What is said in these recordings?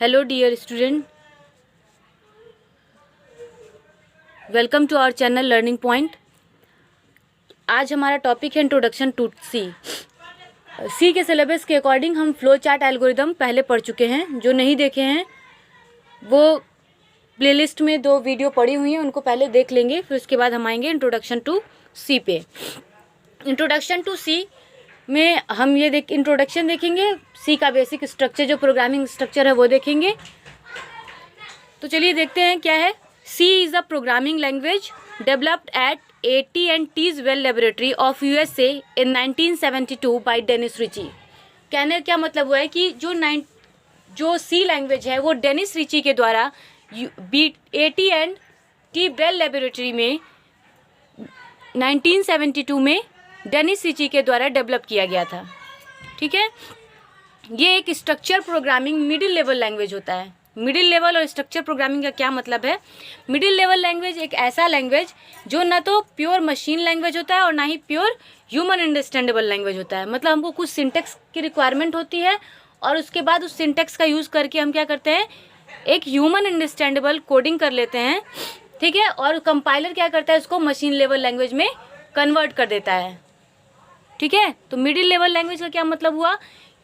Hello dear student, welcome to our channel Learning Point. आज हमारा topic है introduction to सी के सिलेबस के अकॉर्डिंग हम फ्लो चार्ट एल्गोरिदम पहले पढ़ चुके हैं। जो नहीं देखे हैं वो प्लेलिस्ट में 2 वीडियो पड़ी हुई हैं, उनको पहले देख लेंगे, फिर उसके बाद हम आएंगे इंट्रोडक्शन टू सी पे। इंट्रोडक्शन टू सी में हम ये इंट्रोडक्शन देखेंगे, सी का बेसिक स्ट्रक्चर जो प्रोग्रामिंग स्ट्रक्चर है वो देखेंगे। तो चलिए देखते हैं क्या है। C is a programming language developed at AT&T's Well Laboratory of USA in 1972 by Dennis Ritchie। कहने का क्या मतलब हुआ है कि जो C लैंग्वेज है वो डेनिस रिची के द्वारा AT&T बेल लेबोरेटरी में 1972 में डेनिस रिची के द्वारा डेवलप किया गया था। ठीक है, ये एक structure programming middle level language होता है। मिडिल लेवल और स्ट्रक्चर प्रोग्रामिंग का क्या मतलब है? मिडिल लेवल लैंग्वेज एक ऐसा लैंग्वेज जो ना तो प्योर मशीन लैंग्वेज होता है और ना ही प्योर ह्यूमन अंडरस्टैंडेबल लैंग्वेज होता है। मतलब हमको कुछ सिंटेक्स की रिक्वायरमेंट होती है और उसके बाद उस सिंटेक्स का यूज़ करके हम क्या करते हैं, एक ह्यूमन अंडरस्टैंडेबल कोडिंग कर लेते हैं। ठीक है, और कंपाइलर क्या करता है, उसको मशीन लेवल लैंग्वेज में कन्वर्ट कर देता है। ठीक है, तो मिडिल लेवल लैंग्वेज का क्या मतलब हुआ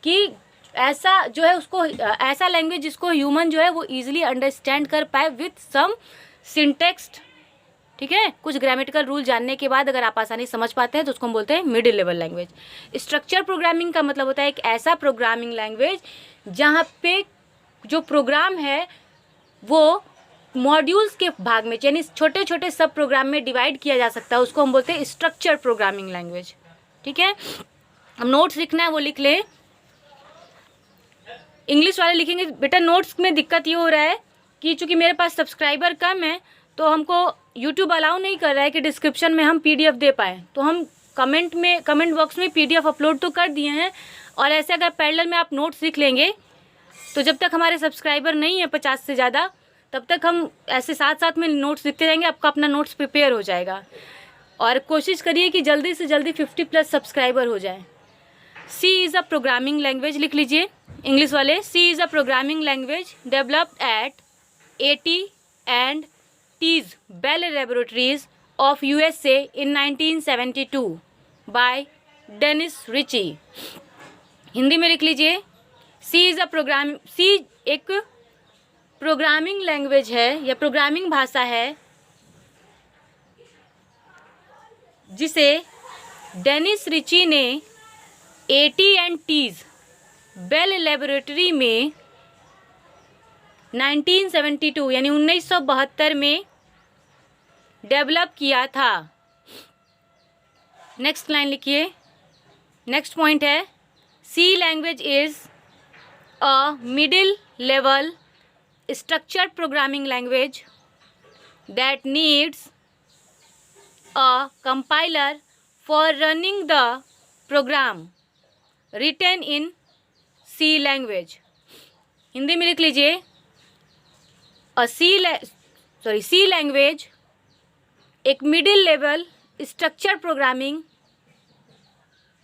कि ऐसा जो है उसको ऐसा लैंग्वेज जिसको ह्यूमन जो है वो इजीली अंडरस्टैंड कर पाए विथ सम सिंटेक्स। ठीक है, कुछ ग्रामेटिकल रूल जानने के बाद अगर आप आसानी समझ पाते हैं तो उसको हम बोलते हैं middle level language. Structure programming का मतलब होता है एक ऐसा प्रोग्रामिंग लैंग्वेज जहाँ पे जो प्रोग्राम है वो मॉड्यूल्स के भाग में, यानी छोटे छोटे सब प्रोग्राम में डिवाइड किया जा सकता है, उसको हम बोलते हैं स्ट्रक्चर प्रोग्रामिंग लैंग्वेज। ठीक है, हम नोट्स लिखना है वो लिख लें। इंग्लिश वाले लिखेंगे बेटा, नोट्स में दिक्कत ये हो रहा है कि चूँकि मेरे पास सब्सक्राइबर कम है तो हमको यूट्यूब अलाउ नहीं कर रहा है कि डिस्क्रिप्शन में हम पीडीएफ दे पाएँ। तो हम कमेंट बॉक्स में पीडीएफ अपलोड तो कर दिए हैं, और ऐसे अगर पैरेलल में आप नोट्स लिख लेंगे तो जब तक हमारे सब्सक्राइबर नहीं है 50 से ज़्यादा, तब तक हम ऐसे साथ साथ में नोट्स लिखते जाएंगे, आपका अपना नोट्स प्रिपेयर हो जाएगा। और कोशिश करिए कि जल्दी से जल्दी 50+ सब्सक्राइबर हो जाए। C is a programming language, लिख लीजिए इंग्लिश वाले। C is a programming language developed at AT&T's Bell Laboratories of USA in 1972 by Dennis Ritchie. Hindi में लिख लीजिए, C एक प्रोग्रामिंग लैंग्वेज है या प्रोग्रामिंग भाषा है जिसे डेनिस रिची ने AT&T's बेल लेबोरेटरी में 1972 यानी 1972 में डेवलप किया था। नेक्स्ट लाइन लिखिए, नेक्स्ट पॉइंट है C language is a middle level structured programming language that needs a compiler for running the program written in C language. Hindi में लिख लीजिए, C लैंग्वेज एक मिडिल लेवल स्ट्रक्चर प्रोग्रामिंग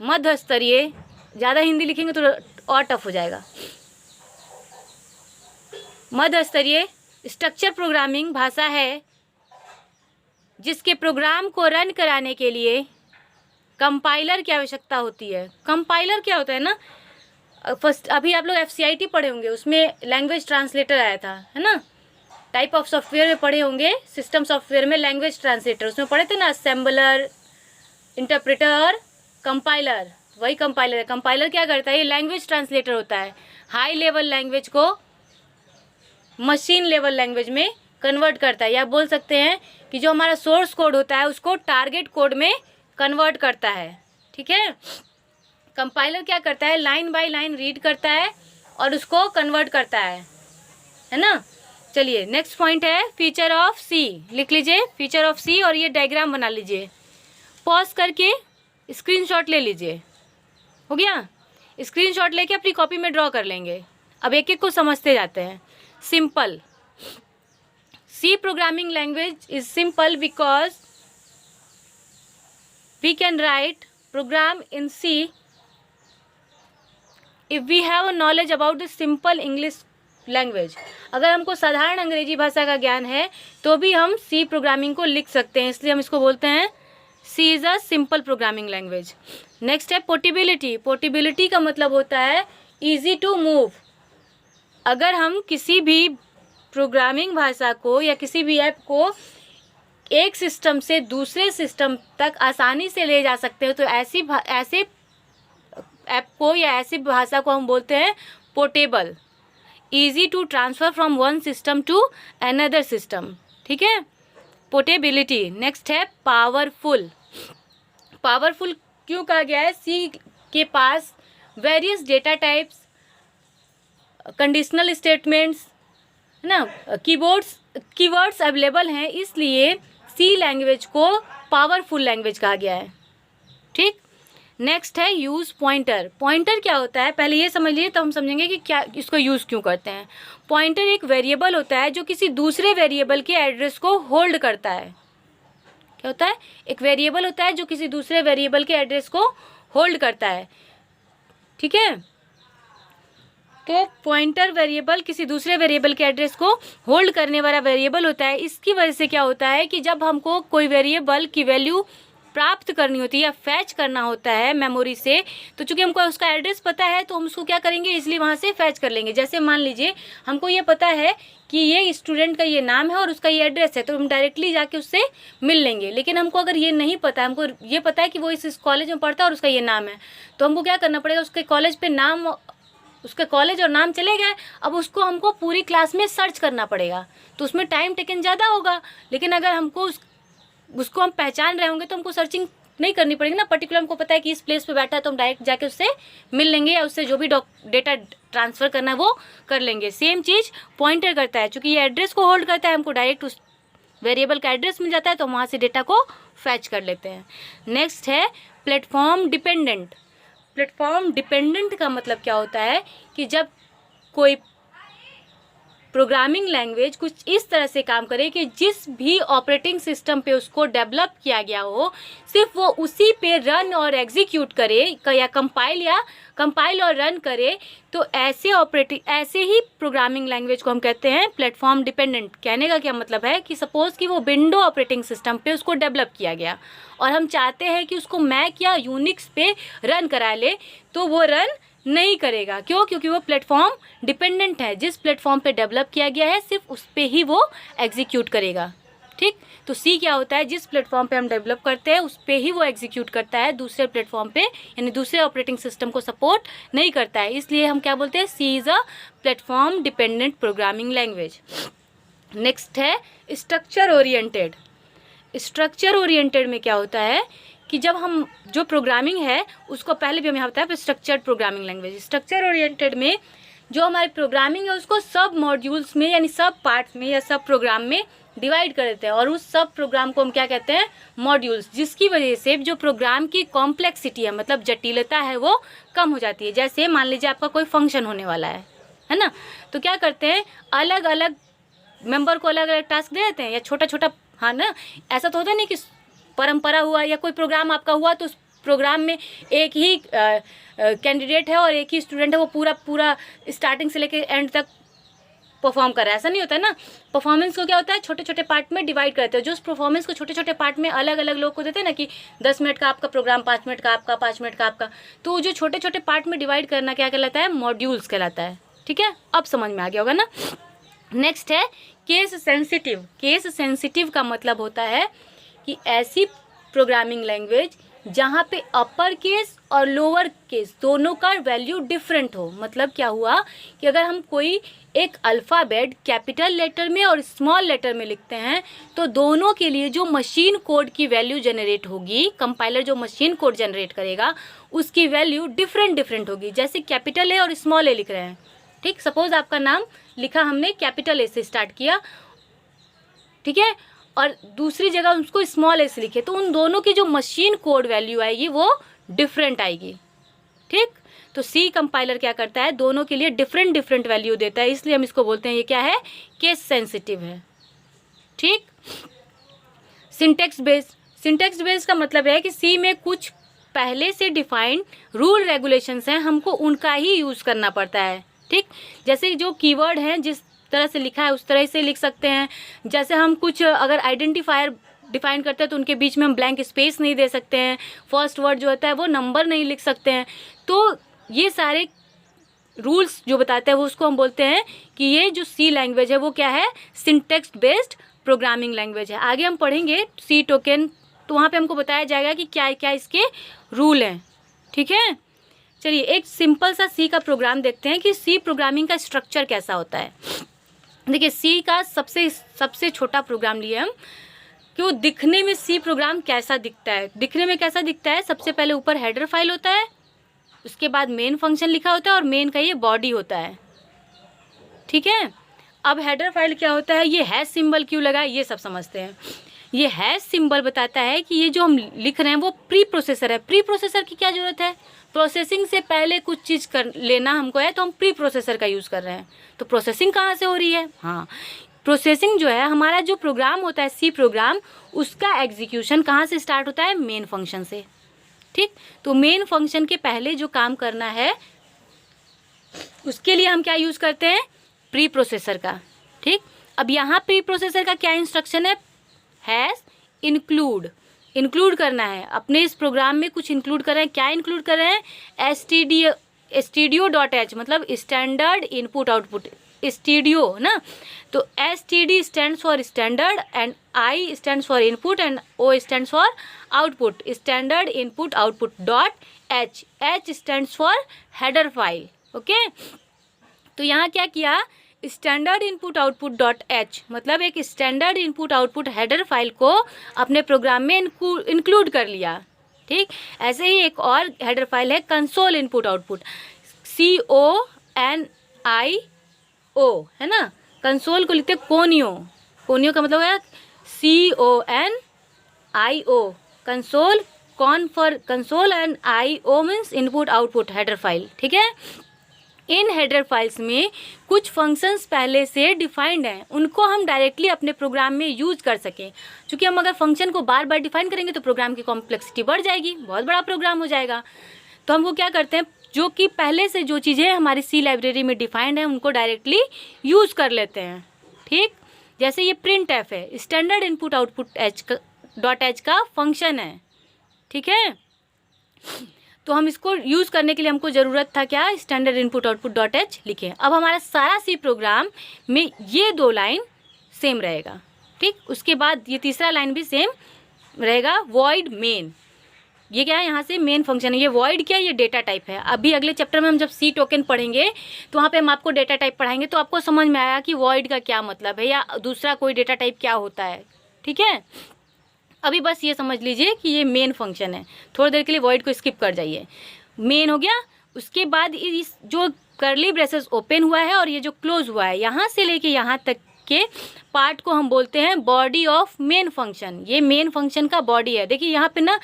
मध्य स्तरीय, ज़्यादा हिंदी लिखेंगे तो और टफ हो जाएगा, मध्य स्तरीय स्ट्रक्चर प्रोग्रामिंग भाषा है जिसके प्रोग्राम को रन कराने के लिए कंपाइलर की आवश्यकता होती है। कंपाइलर क्या होता है ना, फर्स्ट अभी आप लोग FCIT पढ़े होंगे, उसमें लैंग्वेज ट्रांसलेटर आया था, है ना। टाइप ऑफ सॉफ्टवेयर में पढ़े होंगे, सिस्टम सॉफ्टवेयर में लैंग्वेज ट्रांसलेटर, उसमें पढ़े थे ना, असेंबलर, इंटरप्रेटर और कंपाइलर। वही कंपाइलर है। कंपाइलर क्या करता है, ये लैंग्वेज ट्रांसलेटर होता है, हाई लेवल लैंग्वेज को मशीन लेवल लैंग्वेज में कन्वर्ट करता है, या बोल सकते हैं कि जो हमारा सोर्स कोड होता है उसको टारगेट कोड में कन्वर्ट करता है। ठीक है, कंपाइलर क्या करता है, लाइन बाय लाइन रीड करता है और उसको कन्वर्ट करता है ना। चलिए नेक्स्ट पॉइंट है फीचर ऑफ C, लिख लीजिए फीचर ऑफ C, और ये डायग्राम बना लीजिए, पॉज करके स्क्रीनशॉट ले लीजिए। हो गया, स्क्रीनशॉट लेके अपनी कॉपी में ड्रॉ कर लेंगे। अब एक एक को समझते जाते हैं। Simple, C programming language is simple because we can write program in C if we have a knowledge about the simple English language. अगर हमको साधारण अंग्रेजी भाषा का ज्ञान है तो भी हम सी प्रोग्रामिंग को लिख सकते हैं, इसलिए हम इसको बोलते हैं C is a simple programming language. Next है पोर्टेबिलिटी। पोर्टेबिलिटी का मतलब होता है ईजी टू मूव। अगर हम किसी भी प्रोग्रामिंग भाषा को या किसी भी ऐप को एक सिस्टम से दूसरे सिस्टम तक आसानी से ले जा सकते हो तो ऐसे ऐप को या ऐसी भाषा को हम बोलते हैं portable. Easy to transfer from one system to another system, ठीक है, पोर्टेबिलिटी। नेक्स्ट है पावरफुल। पावरफुल क्यों कहा गया है? सी के पास various data types, conditional statements, है ना, कीवर्ड्स अवेलेबल हैं, इसलिए सी लैंग्वेज को पावरफुल लैंग्वेज कहा गया है, ठीक। नेक्स्ट है यूज़ पॉइंटर। पॉइंटर क्या होता है पहले ये समझ लीजिए, तब हम समझेंगे कि क्या इसको यूज़ क्यों करते हैं। पॉइंटर एक वेरिएबल होता है जो किसी दूसरे वेरिएबल के एड्रेस को होल्ड करता है। क्या होता है? एक वेरिएबल होता है जो किसी दूसरे वेरिएबल के एड्रेस को होल्ड करता है, ठीक है। तो पॉइंटर वेरिएबल किसी दूसरे वेरिएबल के एड्रेस को होल्ड करने वाला वेरिएबल होता है। इसकी वजह से क्या होता है कि जब हमको कोई वेरिएबल की वैल्यू प्राप्त करनी होती है या फैच करना होता है मेमोरी से, तो चूंकि हमको उसका एड्रेस पता है तो हम उसको क्या करेंगे, इसलिए वहाँ से फैच कर लेंगे। जैसे मान लीजिए हमको ये पता है कि ये स्टूडेंट का ये नाम है और उसका ये एड्रेस है, तो हम डायरेक्टली जाके उससे मिल लेंगे। लेकिन हमको अगर ये नहीं पता, हमको ये पता है कि वो इस कॉलेज में पढ़ता है और उसका ये नाम है, तो हमको क्या करना पड़ेगा, उसके कॉलेज पे नाम, उसका कॉलेज और नाम चले गए, अब उसको हमको पूरी क्लास में सर्च करना पड़ेगा, तो उसमें टाइम टेकन ज़्यादा होगा। लेकिन अगर हमको उसको हम पहचान रहे होंगे तो हमको सर्चिंग नहीं करनी पड़ेगी ना, पर्टिकुलर हमको पता है कि इस प्लेस पे बैठा है, तो हम डायरेक्ट जाके उससे मिल लेंगे या उससे जो भी डेटा ट्रांसफ़र करना है वो कर लेंगे। सेम चीज़ पॉइंटर करता है, चूँकि ये एड्रेस को होल्ड करता है, हमको डायरेक्ट उस वेरिएबल का एड्रेस मिल जाता है तो हम वहाँ से डेटा को फैच कर लेते हैं। नेक्स्ट है प्लेटफॉर्म डिपेंडेंट। प्लेटफॉर्म डिपेंडेंट का मतलब क्या होता है कि जब कोई प्रोग्रामिंग लैंग्वेज कुछ इस तरह से काम करे कि जिस भी ऑपरेटिंग सिस्टम पे उसको डेवलप किया गया हो सिर्फ वो उसी पे रन और एग्जीक्यूट करे या कंपाइल और रन करे, तो ऐसे ही प्रोग्रामिंग लैंग्वेज को हम कहते हैं प्लेटफॉर्म डिपेंडेंट। कहने का क्या मतलब है कि सपोज़ कि वो विंडो ऑपरेटिंग सिस्टम पे उसको डेवलप किया गया और हम चाहते हैं कि उसको मैक या यूनिक्स पे रन करा ले, तो वो रन नहीं करेगा। क्यों? क्योंकि वो प्लेटफॉर्म डिपेंडेंट है। जिस प्लेटफॉर्म पे डेवलप किया गया है सिर्फ उस पे ही वो एग्जीक्यूट करेगा, ठीक। तो सी क्या होता है, जिस प्लेटफॉर्म पे हम डेवलप करते हैं उस पे ही वो एग्जीक्यूट करता है, दूसरे प्लेटफॉर्म पे यानी दूसरे ऑपरेटिंग सिस्टम को सपोर्ट नहीं करता है, इसलिए हम क्या बोलते हैं, C is a platform dependent programming language. Next है स्ट्रक्चर ओरिएंटेड। स्ट्रक्चर ओरिएंटेड में क्या होता है कि जब हम जो प्रोग्रामिंग है उसको पहले भी हम यहाँ बताया structured programming language. Structure oriented में जो हमारी प्रोग्रामिंग है उसको सब मॉड्यूल्स में यानी सब पार्ट्स में या सब प्रोग्राम में डिवाइड कर देते हैं और उस सब प्रोग्राम को हम क्या कहते हैं, मॉड्यूल्स, जिसकी वजह से जो प्रोग्राम की कॉम्प्लेक्सिटी है मतलब जटिलता है वो कम हो जाती है। जैसे मान लीजिए आपका कोई फंक्शन होने वाला है ना, तो क्या करते हैं, अलग अलग मेंबर को अलग अलग टास्क दे देते हैं या छोटा छोटा, हाँ ना, ऐसा तो होता नहीं कि परंपरा हुआ या कोई प्रोग्राम आपका हुआ तो उस प्रोग्राम में एक ही कैंडिडेट है और एक ही स्टूडेंट है, वो पूरा स्टार्टिंग से लेकर एंड तक परफॉर्म कर रहा है, ऐसा नहीं होता है ना। परफॉर्मेंस को क्या होता है, छोटे छोटे पार्ट में डिवाइड करते हैं। जो उस परफॉर्मेंस को छोटे छोटे पार्ट में अलग अलग लोग को देते हैं ना कि 10 मिनट का आपका प्रोग्राम, 5 मिनट का आपका, 5 मिनट का आपका, तो जो छोटे छोटे पार्ट में डिवाइड करना क्या कहलाता है, मॉड्यूल्स कहलाता है, ठीक है। अब समझ में आ गया होगा ना। नेक्स्ट है केस सेंसिटिव। केस सेंसिटिव का मतलब होता है कि ऐसी प्रोग्रामिंग लैंग्वेज जहाँ पे अपर केस और लोअर केस दोनों का वैल्यू डिफरेंट हो। मतलब क्या हुआ कि अगर हम कोई एक अल्फ़ाबेट कैपिटल लेटर में और स्मॉल लेटर में लिखते हैं तो दोनों के लिए जो मशीन कोड की वैल्यू जनरेट होगी, कंपाइलर जो मशीन कोड जनरेट करेगा उसकी वैल्यू डिफरेंट होगी। जैसे कैपिटल ए और स्मॉल ए लिख रहे हैं, ठीक, सपोज़ आपका नाम लिखा हमने कैपिटल ए से स्टार्ट किया, ठीक है, और दूसरी जगह उसको स्मॉल ए से लिखे, तो उन दोनों की जो मशीन कोड वैल्यू आएगी वो डिफरेंट आएगी, ठीक। तो सी कंपाइलर क्या करता है, दोनों के लिए डिफरेंट वैल्यू देता है, इसलिए हम इसको बोलते हैं ये क्या है, केस सेंसिटिव है, ठीक। सिंटेक्स बेस्ड का मतलब है कि सी में कुछ पहले से डिफाइंड रूल रेगुलेशंस हैं, हमको उनका ही यूज़ करना पड़ता है, ठीक, जैसे जो कीवर्ड हैं जिस तरह से लिखा है उस तरह से लिख सकते हैं। जैसे हम कुछ अगर आइडेंटिफायर डिफाइन करते हैं तो उनके बीच में हम ब्लैंक स्पेस नहीं दे सकते हैं, फर्स्ट वर्ड जो होता है वो नंबर नहीं लिख सकते हैं। तो ये सारे रूल्स जो बताते हैं वो उसको हम बोलते हैं कि ये जो सी लैंग्वेज है वो क्या है, सिंटेक्स बेस्ड प्रोग्रामिंग लैंग्वेज है। आगे हम पढ़ेंगे सी टोकन, तो वहाँ पे हमको बताया जाएगा कि क्या क्या इसके रूल हैं। ठीक है, चलिए एक सिंपल सा सी का प्रोग्राम देखते हैं कि सी प्रोग्रामिंग का स्ट्रक्चर कैसा होता है। देखिए सी का सबसे छोटा प्रोग्राम लिए हम कि वो दिखने में सी प्रोग्राम कैसा दिखता है। दिखने में कैसा दिखता है, सबसे पहले ऊपर हेडर फाइल होता है, उसके बाद मेन फंक्शन लिखा होता है और मेन का ये बॉडी होता है। ठीक है, अब हेडर फाइल क्या होता है, ये हैश सिंबल क्यों लगा है ये सब समझते हैं। ये हैश सिंबल बताता है कि ये जो हम लिख रहे हैं वो प्री प्रोसेसर है। प्री प्रोसेसर की क्या ज़रूरत है, प्रोसेसिंग से पहले कुछ चीज़ कर लेना हमको है तो हम प्री प्रोसेसर का यूज़ कर रहे हैं। तो प्रोसेसिंग कहाँ से हो रही है, हाँ प्रोसेसिंग जो है हमारा जो प्रोग्राम होता है सी प्रोग्राम, उसका एग्जीक्यूशन कहाँ से स्टार्ट होता है, मेन फंक्शन से। ठीक, तो मेन फंक्शन के पहले जो काम करना है उसके लिए हम क्या यूज़ करते हैं, प्री प्रोसेसर का। ठीक, अब यहाँ प्री प्रोसेसर का क्या इंस्ट्रक्शन है, हैश इंक्लूड करना है। अपने इस प्रोग्राम में कुछ इंक्लूड कर रहे हैं, क्या इंक्लूड कर रहे हैं, stdio.h मतलब स्टैंडर्ड इनपुट आउटपुट, स्टूडियो ना, तो STD stands for standard and I stands for input and O stands for output, standard input output dot H stands for header file. Okay, तो यहाँ क्या किया, standard input output dot H मतलब एक standard input output header file को अपने programme में include कर लिया। ठीक, ऐसे ही एक और हेडर फाइल है कंसोल इनपुट आउटपुट, CONIO है ना, कंसोल को लिखते कोनियो का मतलब है CONIO, console, con for console and IO means input output header file. ठीक है, इन हेडर फाइल्स में कुछ फंक्शंस पहले से डिफाइंड हैं, उनको हम डायरेक्टली अपने प्रोग्राम में यूज़ कर सकें। क्योंकि हम अगर फंक्शन को बार बार डिफाइन करेंगे तो प्रोग्राम की कॉम्प्लेक्सिटी बढ़ जाएगी, बहुत बड़ा प्रोग्राम हो जाएगा। तो हमको क्या करते हैं, जो कि पहले से जो चीज़ें हमारी सी लाइब्रेरी में डिफाइंड है उनको डायरेक्टली यूज़ कर लेते हैं। ठीक, जैसे ये प्रिंट एफ है, स्टैंडर्ड इनपुट आउटपुट .h का फंक्शन है। ठीक है, तो हम इसको यूज़ करने के लिए हमको ज़रूरत था क्या, स्टैंडर्ड इनपुट आउटपुट .h लिखें। अब हमारा सारा सी प्रोग्राम में ये 2 लाइन सेम रहेगा। ठीक, उसके बाद ये तीसरा लाइन भी सेम रहेगा, वॉइड मेन, ये क्या है, यहाँ से मेन फंक्शन है। ये वॉइड क्या है, ये डेटा टाइप है। अभी अगले चैप्टर में हम जब सी टोकन पढ़ेंगे तो वहाँ पे हम आपको डेटा टाइप पढ़ाएंगे, तो आपको समझ में आया कि वॉइड का क्या मतलब है या दूसरा कोई डेटा टाइप क्या होता है। ठीक है, अभी बस ये समझ लीजिए कि ये मेन फंक्शन है। थोड़ी देर के लिए वॉइड को स्किप कर जाइए, मेन हो गया। उसके बाद इस जो कर्ली ब्रेसेस ओपन हुआ है और ये जो क्लोज हुआ है, यहाँ से लेके यहाँ तक के पार्ट को हम बोलते हैं बॉडी ऑफ मेन फंक्शन। ये मेन फंक्शन का बॉडी है। देखिए यहाँ पे ना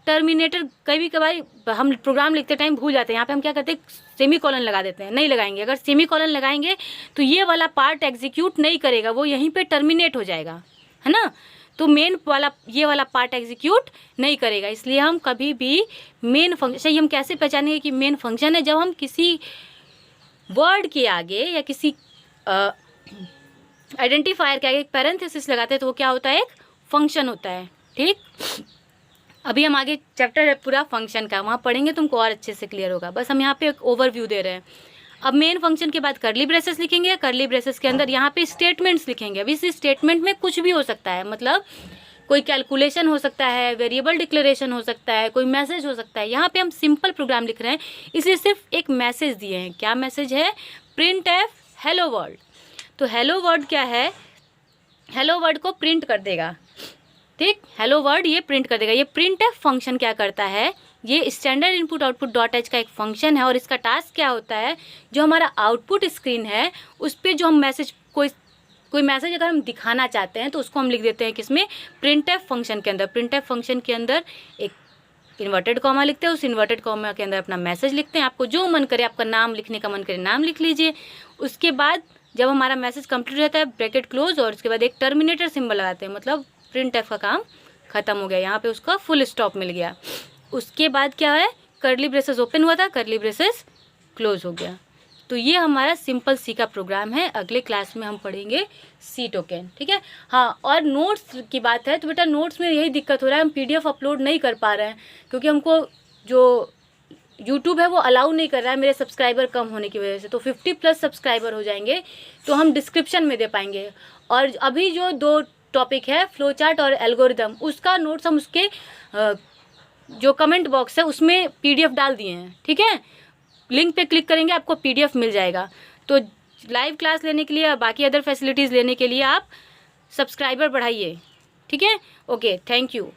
टर्मिनेटर कभी कभार हम प्रोग्राम लिखते टाइम भूल जाते हैं, यहाँ पे हम क्या करते हैं, सेमी कॉलन लगा देते हैं, नहीं लगाएंगे। अगर सेमी कॉलन लगाएंगे तो ये वाला पार्ट एग्जीक्यूट नहीं करेगा, वो यहीं पे टर्मिनेट हो जाएगा, है ना। तो मेन वाला ये वाला पार्ट एग्जीक्यूट नहीं करेगा, इसलिए हम कभी भी मेन फंक्शन, हम कैसे पहचानेंगे कि मेन फंक्शन है, जब हम किसी वर्ड के आगे या किसी आइडेंटिफायर के आगे एक पैरेंथेसिस लगाते हैं तो वो क्या होता है, एक फंक्शन होता है। ठीक, अभी हम आगे चैप्टर है पूरा फंक्शन का, वहाँ पढ़ेंगे तुमको और अच्छे से क्लियर होगा। बस हम यहाँ पे एक ओवरव्यू दे रहे हैं। अब मेन फंक्शन के बाद कर्ली ब्रेसेस लिखेंगे, कर्ली ब्रेसेस के अंदर यहाँ पे स्टेटमेंट्स लिखेंगे। अभी इस स्टेटमेंट में कुछ भी हो सकता है, मतलब कोई कैलकुलेशन हो सकता है, वेरिएबल डिक्लेरेशन हो सकता है, कोई मैसेज हो सकता है। यहाँ पे हम सिंपल प्रोग्राम लिख रहे हैं, इसलिए सिर्फ एक मैसेज दिए हैं। क्या मैसेज है, प्रिंट एफ हेलो वर्ल्ड। तो हेलो वर्ड क्या है, हेलो वर्ड को प्रिंट कर देगा। ठीक, हेलो वर्ड ये प्रिंट कर देगा। ये प्रिंट एफ फंक्शन क्या करता है, ये standard input output dot H का एक फंक्शन है और इसका टास्क क्या होता है, जो हमारा आउटपुट स्क्रीन है उस पर जो हम मैसेज कोई मैसेज अगर हम दिखाना चाहते हैं तो उसको हम लिख देते हैं किसमें, प्रिंट एफ फंक्शन के अंदर। प्रिंट एफ फंक्शन के अंदर एक इन्वर्टेड कॉमा लिखते हैं, उस इन्वर्टेड कॉमा के अंदर अपना मैसेज लिखते हैं। आपको जो मन करे, आपका नाम लिखने का मन करे नाम लिख लीजिए। उसके बाद जब हमारा मैसेज कंप्लीट रहता है ब्रैकेट क्लोज, और उसके बाद एक टर्मिनेटर सिंबल लगाते हैं, मतलब प्रिंट एफ का काम खत्म हो गया, यहाँ पे उसका फुल स्टॉप मिल गया। उसके बाद क्या है, कर्ली ब्रेसेस ओपन हुआ था, कर्ली ब्रेसेस क्लोज हो गया। तो ये हमारा सिंपल सी का प्रोग्राम है। अगले क्लास में हम पढ़ेंगे सी टोकन, ठीक है। हाँ, और नोट्स की बात है तो बेटा नोट्स में यही दिक्कत हो रहा है, हम PDF अपलोड नहीं कर पा रहे हैं क्योंकि हमको जो यूट्यूब है वो अलाउ नहीं कर रहा है मेरे सब्सक्राइबर कम होने की वजह से। तो 50+ सब्सक्राइबर हो जाएंगे तो हम डिस्क्रिप्शन में दे पाएंगे। और अभी जो 2 टॉपिक है, फ्लो चार्ट और एल्गोरिदम, उसका नोट्स हम उसके जो कमेंट बॉक्स है उसमें PDF डाल दिए हैं, ठीक है। लिंक पे क्लिक करेंगे आपको PDF मिल जाएगा। तो लाइव क्लास लेने के लिए और बाकी अदर फैसिलिटीज़ लेने के लिए आप सब्सक्राइबर बढ़ाइए, ठीक है। Okay, thank you.